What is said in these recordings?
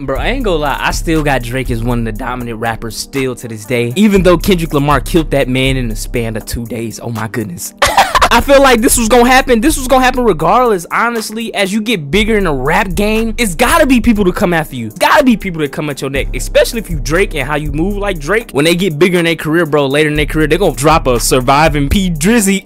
Bro, I ain't gonna lie, I still got Drake as one of the dominant rappers still to this day. Even though Kendrick Lamar killed that man in the span of 2 days. Oh my goodness. I feel like this was gonna happen. This was gonna happen regardless, honestly. As you get bigger in the rap game, it's gotta be people to come after you. It's gotta be people that come at your neck, especially if you Drake and how you move like Drake. When they get bigger in their career, bro, later in their career, they're gonna drop a surviving P Drizzy.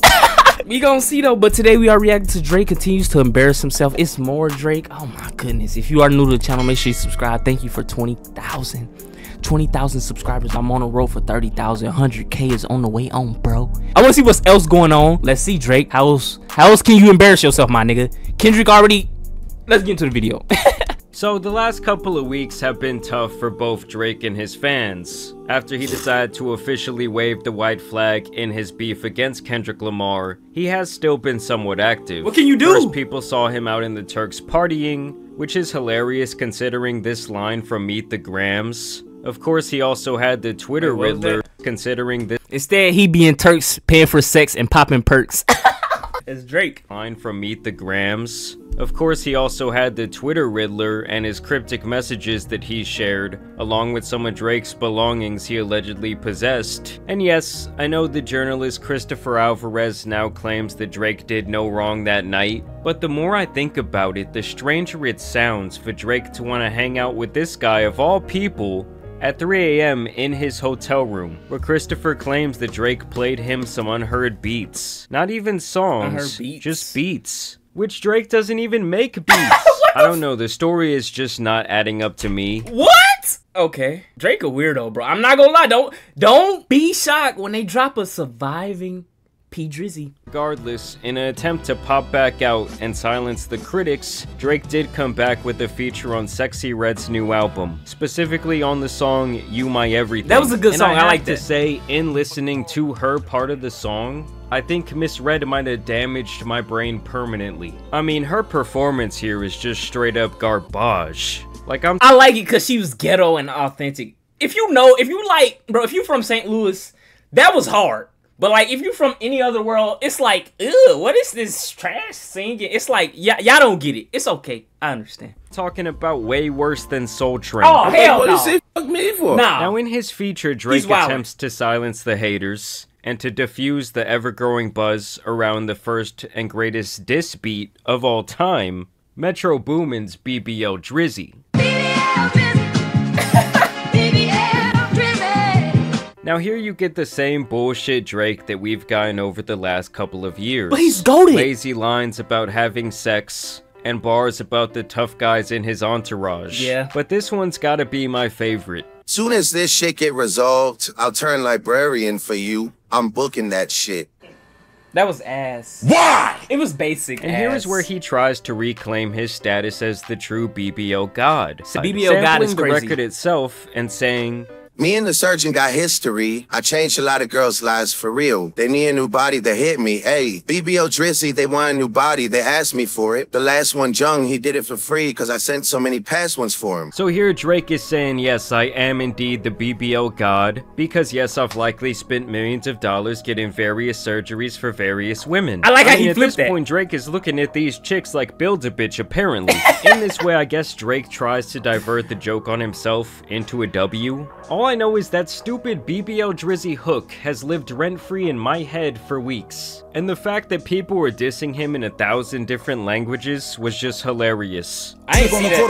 We gonna see though, but today we are reacting to Drake continues to embarrass himself. It's more Drake. Oh my goodness. If you are new to the channel, make sure you subscribe. Thank you for 20,000 subscribers. I'm on the road for 30,000. 100K is on the way on, bro. I want to see what's else going on. Let's see, Drake. How else can you embarrass yourself, my nigga? Kendrick already. Let's get into the video. So the last couple of weeks have been tough for both Drake and his fans. After he decided to officially wave the white flag in his beef against Kendrick Lamar, he has still been somewhat active. What can you do? First, people saw him out in the Turks partying, which is hilarious considering this line from Meet the Grams. Of course, he also had the Twitter Riddler, considering this. Instead, he be in Turks paying for sex and popping perks. It's Drake. Line from Meet the Grams. Of course, he also had the Twitter Riddler and his cryptic messages that he shared, along with some of Drake's belongings he allegedly possessed. And yes, I know the journalist Christopher Alvarez now claims that Drake did no wrong that night, but the more I think about it, the stranger it sounds for Drake to want to hang out with this guy of all people at 3 AM in his hotel room, where Christopher claims that Drake played him some unheard beats. Not even songs, just beats. Which Drake doesn't even make beats. I don't know, the story is just not adding up to me. What? Okay. Drake a weirdo, bro. I'm not gonna lie, don't be shocked when they drop a surviving P Drizzy. Regardless, in an attempt to pop back out and silence the critics, Drake did come back with a feature on Sexy Red's new album, specifically on the song You My Everything. That was a good song. I like to say, in listening to her part of the song, I think Miss Red might have damaged my brain permanently. I mean, her performance here is just straight up garbage. Like, I like it because she was ghetto and authentic. If you from St. Louis, that was hard. But like, if you're from any other world, it's like, ew, what is this trash singing? It's like, y'all don't get it. It's okay. I understand. Talking about way worse than Soul Train. Oh, hell what no. is it? Fuck me for? Nah. Now in his feature, Drake attempts to silence the haters and to diffuse the ever-growing buzz around the first and greatest diss beat of all time, Metro Boomin's BBL Drizzy. Now here you get the same bullshit Drake that we've gotten over the last couple of years. But he's goated. Lazy lines about having sex, and bars about the tough guys in his entourage. Yeah. But this one's gotta be my favorite. Soon as this shit get resolved, I'll turn librarian for you. I'm booking that shit. That was ass. Why? It was basic. And here is where he tries to reclaim his status as the true BBL god. The BBL god is crazy. The record itself and saying, Me and the surgeon got history. I changed a lot of girls' lives for real. They need a new body that hit me. Hey, BBL Drizzy, they want a new body. They asked me for it. The last one, Jung, he did it for free because I sent so many past ones for him. So here Drake is saying, yes, I am indeed the BBL god, because yes, I've likely spent millions of dollars getting various surgeries for various women. I like how he flipped that. At this point, Drake is looking at these chicks like Build-A-Bitch, apparently. In this way, I guess Drake tries to divert the joke on himself into a W. All I know is that stupid BBL Drizzy hook has lived rent-free in my head for weeks. And the fact that people were dissing him in 1,000 different languages was just hilarious. I ain't see that.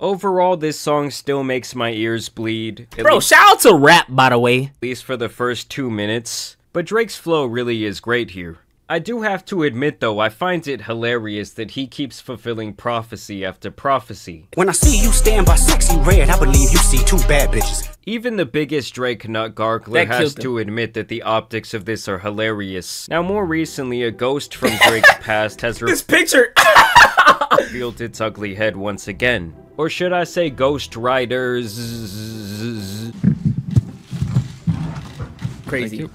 Overall, this song still makes my ears bleed. Bro, shout out to rap, by the way. At least for the first 2 minutes. But Drake's flow really is great here. I do have to admit though, I find it hilarious that he keeps fulfilling prophecy after prophecy. When I see you stand by Sexy Red, I believe you see 2 bad bitches. Even the biggest Drake nut gargler has to admit that the optics of this are hilarious. Now more recently, a ghost from Drake's past has this picture revealed its ugly head once again. Or should I say Ghost Riders? Crazy.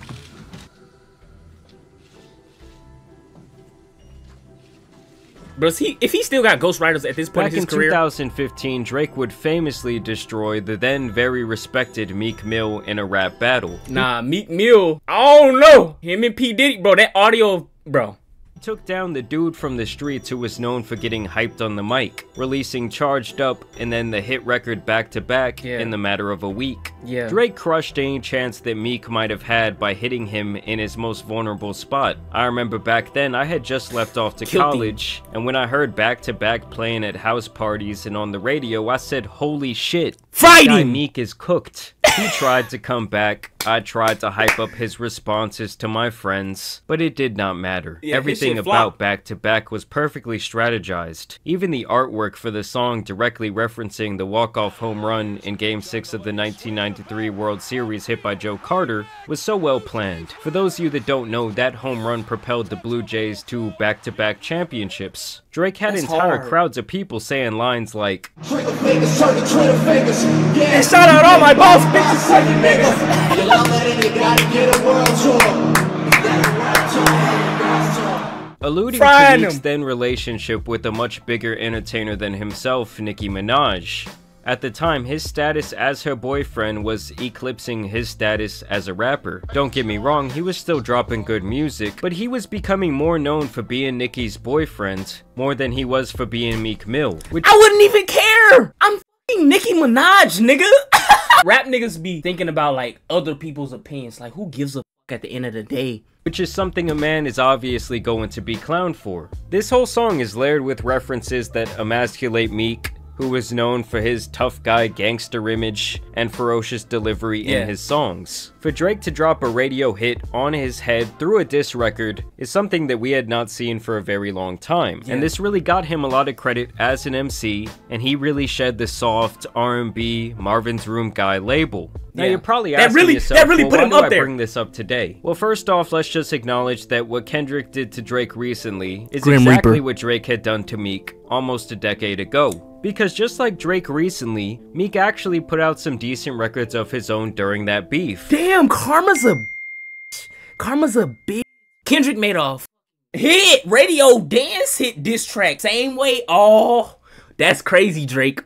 But if he still got Ghost Riders at this point in his career... Back in 2015, Drake would famously destroy the then very respected Meek Mill in a rap battle. Nah, Meek Mill, I don't know. Him and P. Diddy, bro, that audio, bro. took down the dude from the streets who was known for getting hyped on the mic, releasing Charged Up and then the hit record back to back in the matter of a week. Drake crushed any chance that Meek might have had by hitting him in his most vulnerable spot. I remember back then I had just left off to college, and when I heard back to back playing at house parties and on the radio, I said, holy shit, this guy Meek is cooked. He tried to come back. I tried to hype up his responses to my friends, but it did not matter. Everything about Back to Back was perfectly strategized. Even the artwork for the song directly referencing the walk-off home run in Game 6 of the 1993 World Series hit by Joe Carter was so well planned. For those of you that don't know, that home run propelled the Blue Jays to back-to-back championships. Drake had entire crowds of people saying lines like, Trigger fingers, trigger fingers. Yeah, shout out all my boss bitches, sucking niggas. You love it and you gotta get a world tour. alluding to Meek's then relationship with a much bigger entertainer than himself, Nicki Minaj. At the time, his status as her boyfriend was eclipsing his status as a rapper. Don't get me wrong, he was still dropping good music, but he was becoming more known for being Nicki's boyfriend, more than he was for being Meek Mill. I wouldn't even care! I'm f***ing Nicki Minaj, nigga! Rap niggas be thinking about, like, other people's opinions. Like, who gives a f*** at the end of the day? Which is something a man is obviously going to be clowned for. This whole song is layered with references that emasculate Meek, who is known for his tough guy gangster image and ferocious delivery in his songs. For Drake to drop a radio hit on his head through a diss record is something that we had not seen for a very long time. And this really got him a lot of credit as an MC, and he really shed the soft R&B Marvin's Room guy label. Now you're probably asking yourself, well, why do I bring this up today? Well, first off, let's just acknowledge that what Kendrick did to Drake recently is exactly what Drake had done to Meek almost a decade ago. Because just like Drake recently, Meek actually put out some decent records of his own during that beef. Damn, Karma's a bitch. Karma's a bitch. Kendrick made a hit, radio dance hit diss track, same way. Oh, that's crazy, Drake.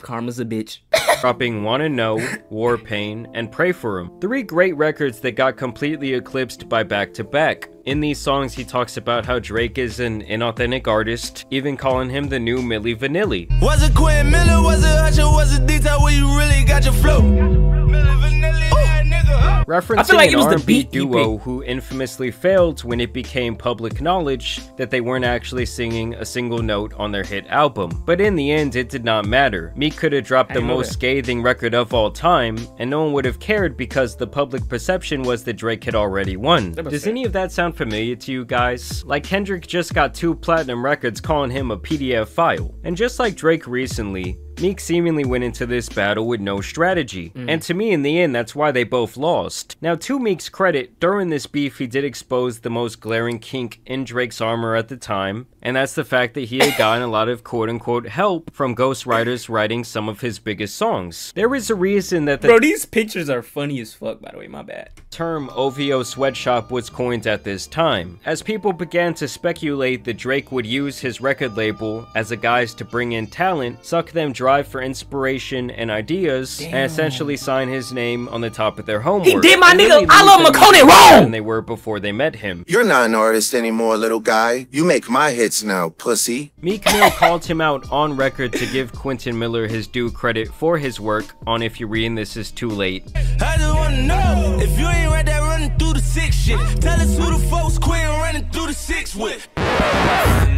Karma's a bitch. Dropping Wanna Know, War Pain, and Pray For Him. 3 great records that got completely eclipsed by Back to Back. In these songs, he talks about how Drake is an inauthentic artist, even calling him the new Milli Vanilli. Was it Quinn Miller, was it Usher, was it detail where you really got your flow? Milli Vanilli, that nigga, huh? Referencing an R&B duo who infamously failed when it became public knowledge that they weren't actually singing a single note on their hit album. But in the end, it did not matter. Meek could have dropped the most scathing record of all time, and no one would have cared because the public perception was that Drake had already won. Does any of that sound familiar to you guys? Like, Kendrick just got 2 platinum records calling him a PDF file. And just like Drake recently, Meek seemingly went into this battle with no strategy, and to me in the end that's why they both lost. Now to Meek's credit, during this beef he did expose the most glaring kink in Drake's armor at the time, and that's the fact that he had gotten a lot of quote-unquote help from ghostwriters writing some of his biggest songs. There is a reason that Bro, these pictures are funny as fuck, by the way, my bad. Term OVO sweatshop was coined at this time, as people began to speculate that Drake would use his record label as a guise to bring in talent, suck them dry for inspiration and ideas, and essentially sign his name on the top of their homework. He did, my nigga. I love McConaughey wrong than they were before they met him. You're not an artist anymore, little guy. You make my hits now, pussy. Meek Mill called him out on record to give Quentin Miller his due credit for his work on If You're Reading This Is Too Late. I just wanna know if you ain't right there running through the 6 shit. Tell us who the folks quit running through the 6 with.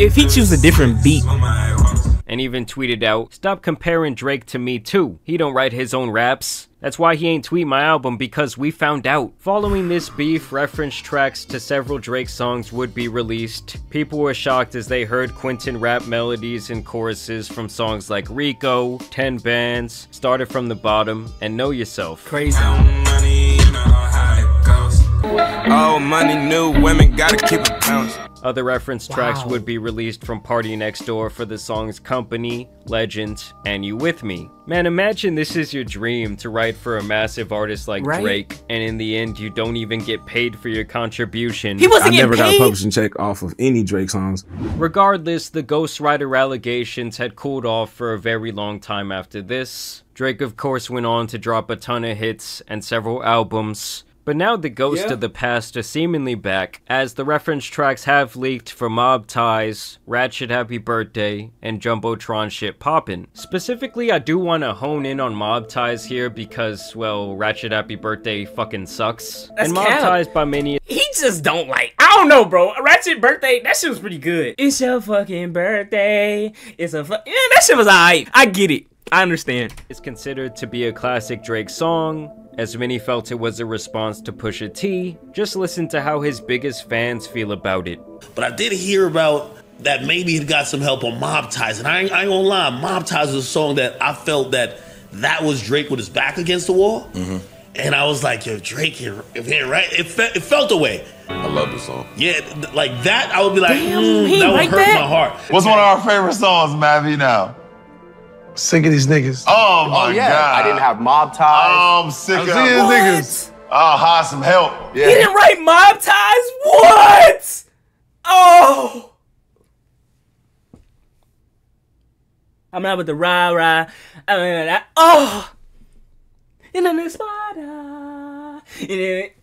If he chooses a different beat. And even tweeted out, "Stop comparing Drake to me too. He don't write his own raps. That's why he ain't tweet my album, because we found out." Following this beef, reference tracks to several Drake songs would be released. People were shocked as they heard Quentin rap melodies and choruses from songs like Rico, 10 Bands, Started From the Bottom, and Know Yourself. Crazy. Oh, money, new women gotta keep it balanced. Other reference tracks would be released from Party Next Door for the songs Company, Legend, and You With Me. Man, imagine this is your dream, to write for a massive artist like Drake, and in the end you don't even get paid for your contribution. He wasn't getting paid. I never got a publishing check off of any Drake songs. Regardless, the ghostwriter allegations had cooled off for a very long time after this. Drake of course went on to drop a ton of hits and several albums, But now the ghosts of the past are seemingly back, as the reference tracks have leaked for Mob Ties, Ratchet Happy Birthday, and Jumbotron Shit Poppin'. Specifically, I do want to hone in on Mob Ties here because, well, Ratchet Happy Birthday fucking sucks. That's and Mob Ties by many... He just don't like... I don't know, bro. Ratchet Birthday, that shit was pretty good. It's your fucking birthday. It's a yeah, that shit was alright. I get it. I understand. It's considered to be a classic Drake song, as many felt it was a response to Pusha T. Just listen to how his biggest fans feel about it. But I did hear about that maybe he got some help on Mob Ties, and I ain't gonna lie, Mob Ties was a song that I felt that was Drake with his back against the wall. And I was like, yo, Drake, if he ain't right, it felt away. I love the song. Yeah, like that, I would be like, Damn, that would hurt my heart. What's one of our favorite songs, Mavi, now? Sick of these niggas. Oh my God. I didn't have Mob Ties. Oh, I'm sick of these niggas. I'll hire some help. He didn't write Mob Ties? What? Oh. I'm not with the rah-rah. Oh. In the new spot.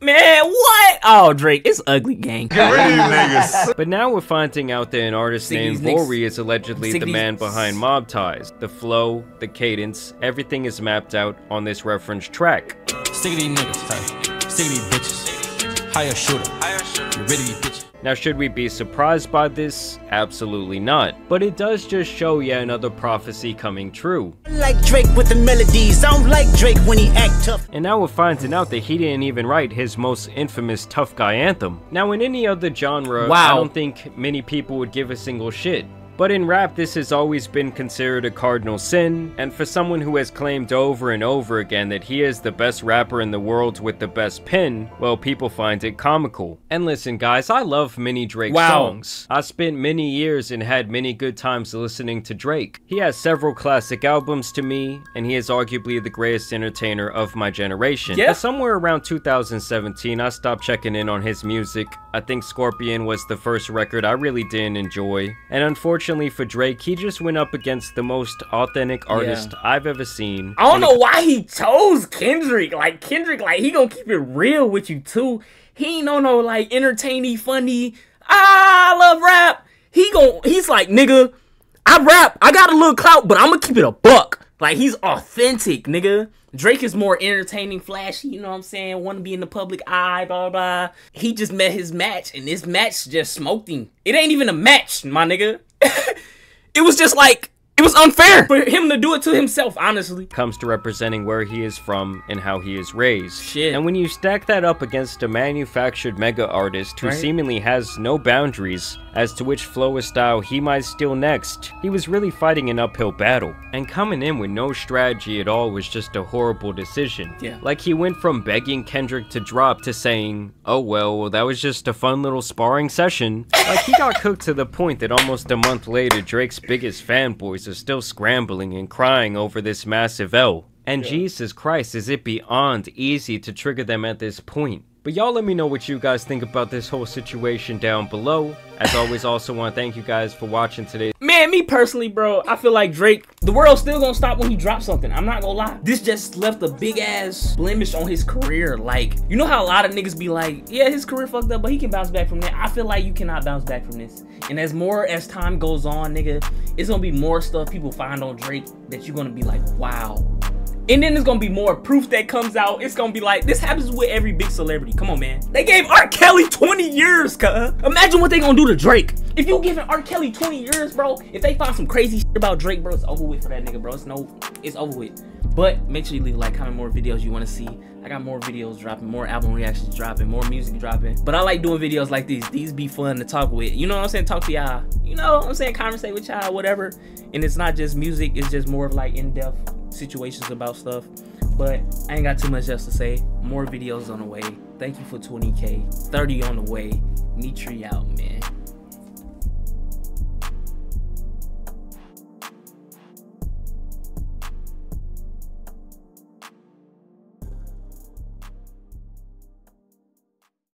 Man, what? Oh, Drake, it's ugly, gang. Get rid of these niggas. But now we're finding out that an artist named Vori is allegedly the man behind Mob Ties. The flow, the cadence, everything is mapped out on this reference track. Stick these niggas, stick these bitches. Hire shooter. You ready, bitch? Now, should we be surprised by this? Absolutely not. But it does just show yet another prophecy coming true. I like Drake with the melodies. I don't like Drake when he act tough. And now we're finding out that he didn't even write his most infamous tough guy anthem. Now, in any other genre, I don't think many people would give a single shit. But in rap, this has always been considered a cardinal sin, and for someone who has claimed over and over again that he is the best rapper in the world with the best pen, well, people find it comical. And listen, guys, I love many Drake songs. I spent many years and had many good times listening to Drake. He has several classic albums to me, and he is arguably the greatest entertainer of my generation. But somewhere around 2017, I stopped checking in on his music. I think Scorpion was the first record I really didn't enjoy, and unfortunately for Drake, he just went up against the most authentic artist I've ever seen. I don't know why he chose Kendrick. Like, Kendrick, like, he gonna keep it real with you, too. He ain't no, like, entertaining, funny, I love rap. He's like, nigga, I rap, I got a little clout, but I'm gonna keep it a buck. Like, he's authentic, nigga. Drake is more entertaining, flashy, you know what I'm saying? Want to be in the public eye, blah, blah. He just met his match, and this match just smoked him. It ain't even a match, my nigga. It was just like, it was unfair for him to do it to himself, honestly. Comes to representing where he is from and how he is raised. And when you stack that up against a manufactured mega artist who seemingly has no boundaries as to which flow or style he might steal next, he was really fighting an uphill battle. And coming in with no strategy at all was just a horrible decision. Like, he went from begging Kendrick to drop to saying, oh well, that was just a fun little sparring session. Like, he got cooked to the point that almost a month later, Drake's biggest fanboys are still scrambling and crying over this massive L. And Jesus Christ, is it beyond easy to trigger them at this point. But y'all let me know what you guys think about this whole situation down below. As always, also want to thank you guys for watching today. Man, me personally, bro, I feel like Drake, the world's still gonna stop when he drops something. I'm not gonna lie. This just left a big ass blemish on his career. Like, you know how a lot of niggas be like, yeah, his career fucked up, but he can bounce back from that. I feel like you cannot bounce back from this. And as time goes on, nigga, it's gonna be more stuff people find on Drake that you're gonna be like, wow. And then there's gonna be more proof that comes out. It's gonna be like, this happens with every big celebrity. Come on, man. They gave R. Kelly 20 years, cuz. Imagine what they gonna do to Drake. If you giving R. Kelly 20 years, bro, if they find some crazy shit about Drake, bro, it's over with for that nigga, bro. It's over with. But make sure you leave a like, comment more videos you wanna see. I got more videos dropping, more album reactions dropping, more music dropping. But I like doing videos like these. These be fun to talk with. You know what I'm saying? Talk to y'all. You know what I'm saying? Conversate with y'all, whatever. And it's not just music. It's just more of like in-depth situations about stuff. But I ain't got too much else to say. More videos on the way. Thank you for 20K. 30 on the way. Nitri out, man.